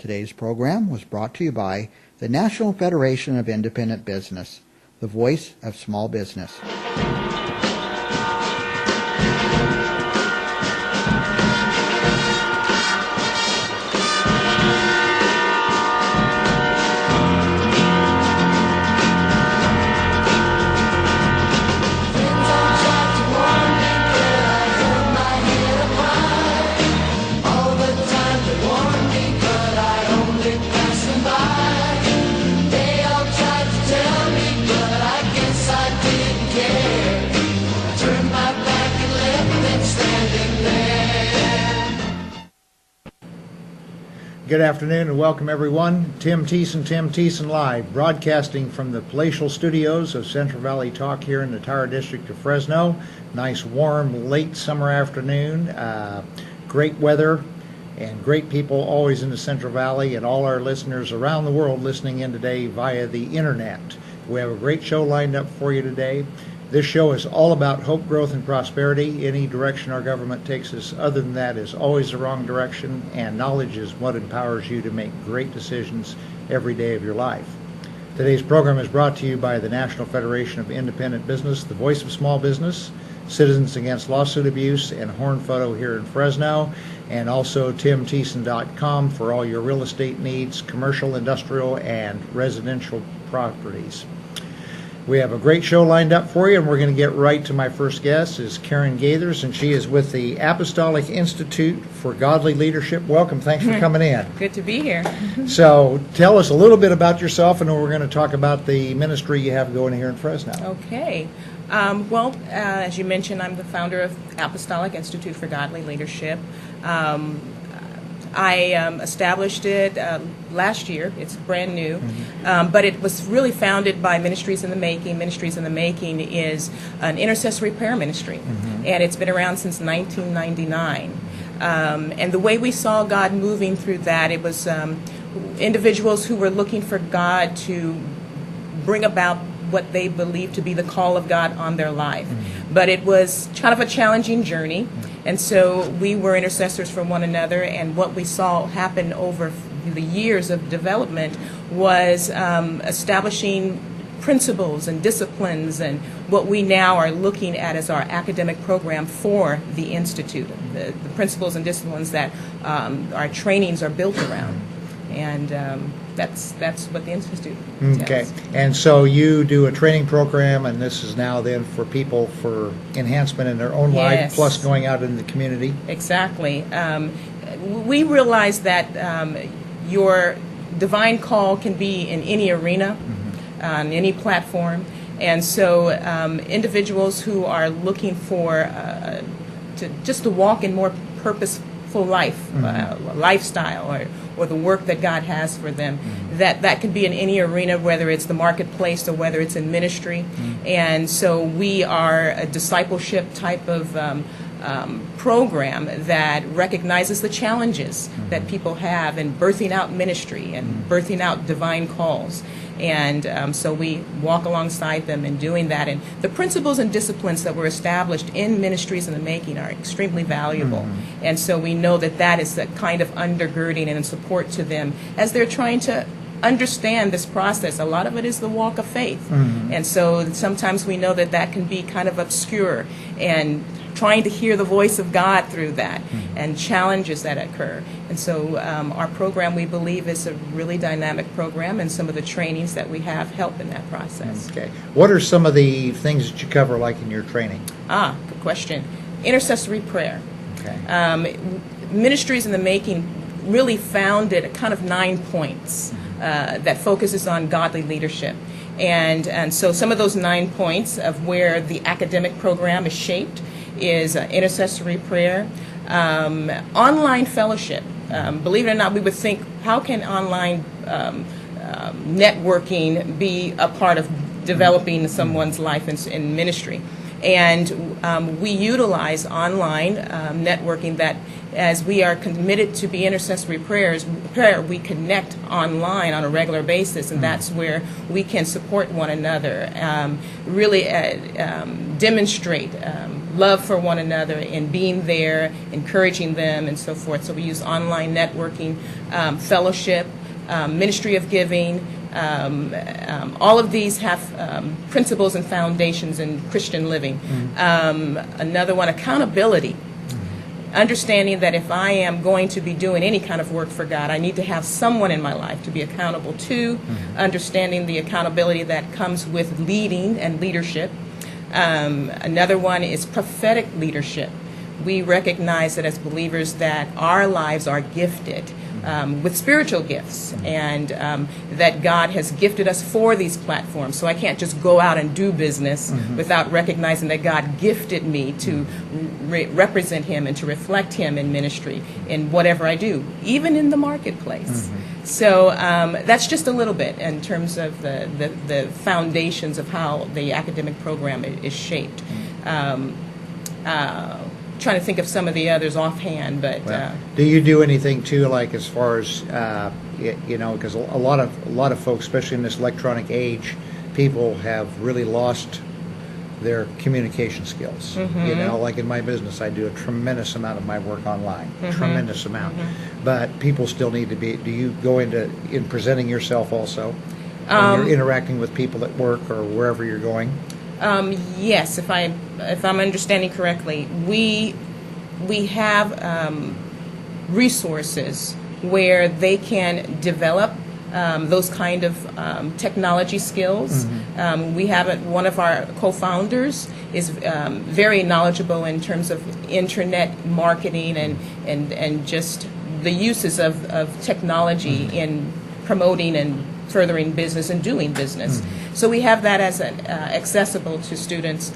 Today's program was brought to you by the National Federation of Independent Business, the voice of small business. Good afternoon and welcome everyone. Tim Thiesen Live, broadcasting from the palatial studios of Central Valley Talk here in the Tower District of Fresno. Nice warm late summer afternoon, great weather and great people always in the Central Valley, and all our listeners around the world listening in today via the internet. We have a great show lined up for you today. This show is all about hope, growth, and prosperity. Any direction our government takes us other than that is always the wrong direction, and knowledge is what empowers you to make great decisions every day of your life. Today's program is brought to you by the National Federation of Independent Business, the voice of small business, Citizens Against Lawsuit Abuse, and Horn Photo here in Fresno, and also TimThiesen.com for all your real estate needs, commercial, industrial, and residential properties. We have a great show lined up for you, and we're going to get right to my first guest, is Karen Gaithers, and she is with the Apostolic Institute for Godly Leadership. Welcome. Thanks for coming in. Good to be here. So tell us a little bit about yourself, and then we're going to talk about the ministry you have going here in Fresno. Okay. As you mentioned, I'm the founder of Apostolic Institute for Godly Leadership. I established it last year. It's brand new, but it was really founded by Ministries in the Making. Ministries in the Making is an intercessory prayer ministry, and it's been around since 1999. And the way we saw God moving through that, it was individuals who were looking for God to bring about what they believed to be the call of God on their life. But it was kind of a challenging journey. And so we were intercessors for one another, and what we saw happen over the years of development was establishing principles and disciplines, and what we now are looking at as our academic program for the Institute, the principles and disciplines that our trainings are built around. And that's what the Institute does. Okay. And so you do a training program, and this is now then for people for enhancement in their own life, plus going out in the community. Exactly. We realize that your divine call can be in any arena, on any platform. And so individuals who are looking for to walk in more purposeful life, lifestyle, or the work that God has for them, that can be in any arena, whether it's the marketplace or whether it's in ministry. And so we are a discipleship type of program that recognizes the challenges that people have in birthing out ministry and birthing out divine calls. And so we walk alongside them in doing that. And the principles and disciplines that were established in Ministries in the Making are extremely valuable. And so we know that that is the kind of undergirding and support to them as they're trying to understand this process. A lot of it is the walk of faith. And so sometimes we know that that can be kind of obscure, and trying to hear the voice of God through that and challenges that occur. And so our program, we believe, is a really dynamic program, and some of the trainings that we have help in that process. Okay. What are some of the things that you cover, like in your training? Good question. Intercessory prayer. Okay. Ministries in the Making really founded kind of 9 points that focuses on godly leadership. And so some of those 9 points of where the academic program is shaped is intercessory prayer, online fellowship. Believe it or not, we would think, how can online networking be a part of developing someone's life in ministry? And we utilize online networking, that as we are committed to be intercessory prayer, we connect online on a regular basis, and that's where we can support one another, really demonstrate love for one another and being there, encouraging them, and so forth. So we use online networking, fellowship, ministry of giving. All of these have principles and foundations in Christian living. Another one, accountability. Understanding that if I am going to be doing any kind of work for God, I need to have someone in my life to be accountable to. Understanding the accountability that comes with leading and leadership. Another one is prophetic leadership. We recognize that as believers that our lives are gifted with spiritual gifts, and that God has gifted us for these platforms. So I can't just go out and do business without recognizing that God gifted me to represent Him and to reflect Him in ministry in whatever I do, even in the marketplace. So that's just a little bit in terms of the foundations of how the academic program is shaped. Trying to think of some of the others offhand, but do you do anything too, like as far as because a lot of folks, especially in this electronic age, people have really lost their communication skills. Like in my business, I do a tremendous amount of my work online, tremendous amount, but people still need to be. Do you go in presenting yourself also when you're interacting with people at work or wherever you're going? Yes, if I'm understanding correctly, we have resources where they can develop those kind of technology skills. We have one of our co-founders is very knowledgeable in terms of internet marketing and just the uses of technology in promoting and furthering business and doing business. So we have that as accessible to students.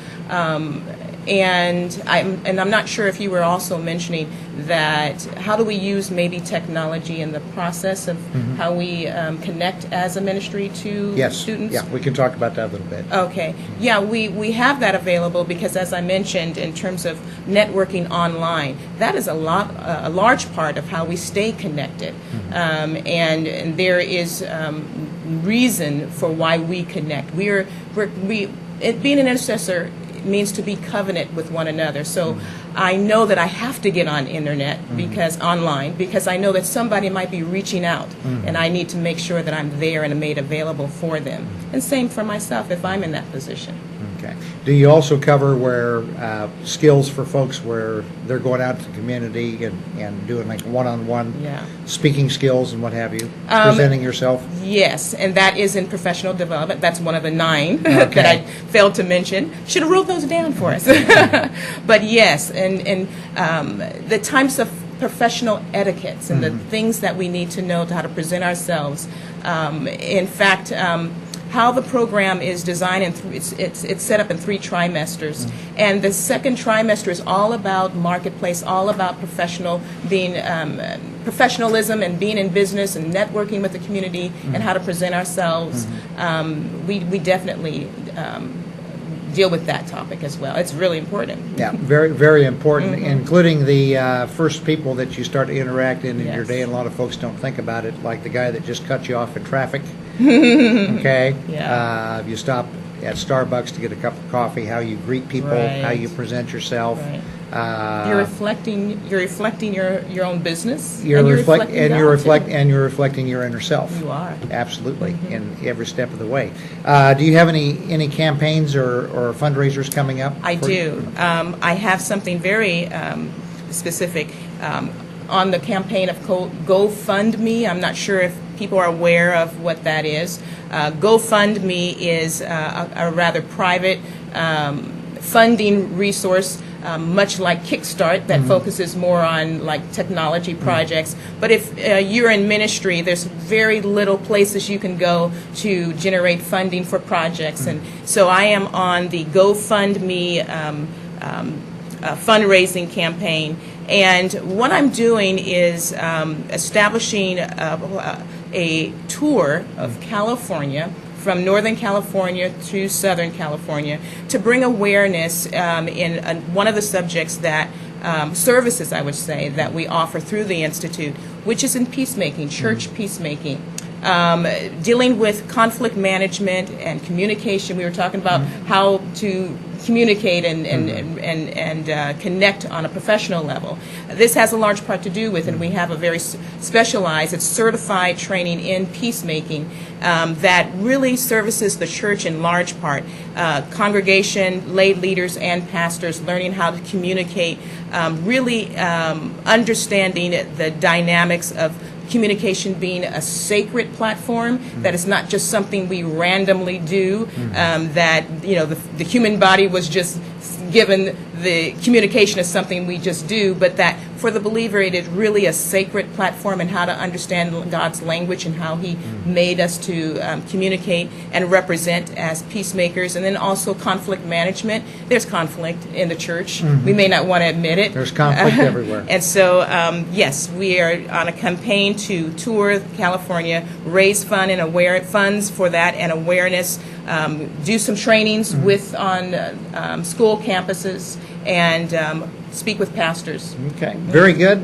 And I'm not sure if you were also mentioning that how do we use maybe technology in the process of how we connect as a ministry to students? Yeah, we can talk about that a little bit. Okay. Yeah, we have that available because, as I mentioned, in terms of networking online, that is a large part of how we stay connected. And there is reason for why we connect. Being an intercessor means to be covenant with one another. So I know that I have to get on internet online because I know that somebody might be reaching out and I need to make sure that I'm there and made available for them. And same for myself if I'm in that position. Okay. Do you also cover where skills for folks where they're going out to the community and doing like one-on-one speaking skills and what have you, presenting yourself? Yes, and that is in professional development. That's one of the 9 that I failed to mention. Should have wrote those down for us. But yes, and the types of professional etiquettes and the things that we need to know to how to present ourselves. In fact, how the program is designed, and it's set up in 3 trimesters, and the second trimester is all about marketplace, all about professionalism and being in business and networking with the community and how to present ourselves. We definitely deal with that topic as well. It's really important. Yeah, very, very important, including the first people that you start to interact in your day, and a lot of folks don't think about it, like the guy that just cut you off in traffic. Okay? Yeah. If you stop at Starbucks to get a cup of coffee, how you greet people, how you present yourself. You're reflecting your own business. You're reflecting your inner self. You are. Absolutely, in every step of the way. Do you have any campaigns or fundraisers coming up? I do. I have something very specific on the campaign of GoFundMe. I'm not sure if people are aware of what that is. GoFundMe is a rather private funding resource, much like Kickstart, that focuses more on like technology projects. But if you're in ministry, there's very little places you can go to generate funding for projects. And so I am on the GoFundMe fundraising campaign. And what I'm doing is establishing a tour of California, from Northern California to Southern California, to bring awareness in one of the subjects that, services I would say, that we offer through the Institute, which is in peacemaking, church peacemaking. Dealing with conflict management and communication. We were talking about how to communicate and connect on a professional level. This has a large part to do with, and we have a very specialized, it's certified training in peacemaking that really services the church in large part. Congregation, lay leaders, and pastors learning how to communicate, really understanding the dynamics of communication being a sacred platform, that it's not just something we randomly do, that the human body was just given the communication as something we just do, but that for the believer it is really a sacred platform, and how to understand God's language and how He made us to communicate and represent as peacemakers. And then also conflict management. There's conflict in the church. We may not want to admit it. There's conflict everywhere. And so, yes, we are on a campaign to tour California, raise funds for that and awareness, do some trainings on school campuses, and speak with pastors. Okay, very good.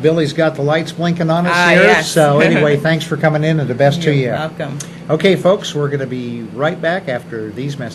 Billy's got the lights blinking on us here. Yes. So anyway, thanks for coming in, and the best to you. You're welcome. Okay, folks, we're going to be right back after these messages.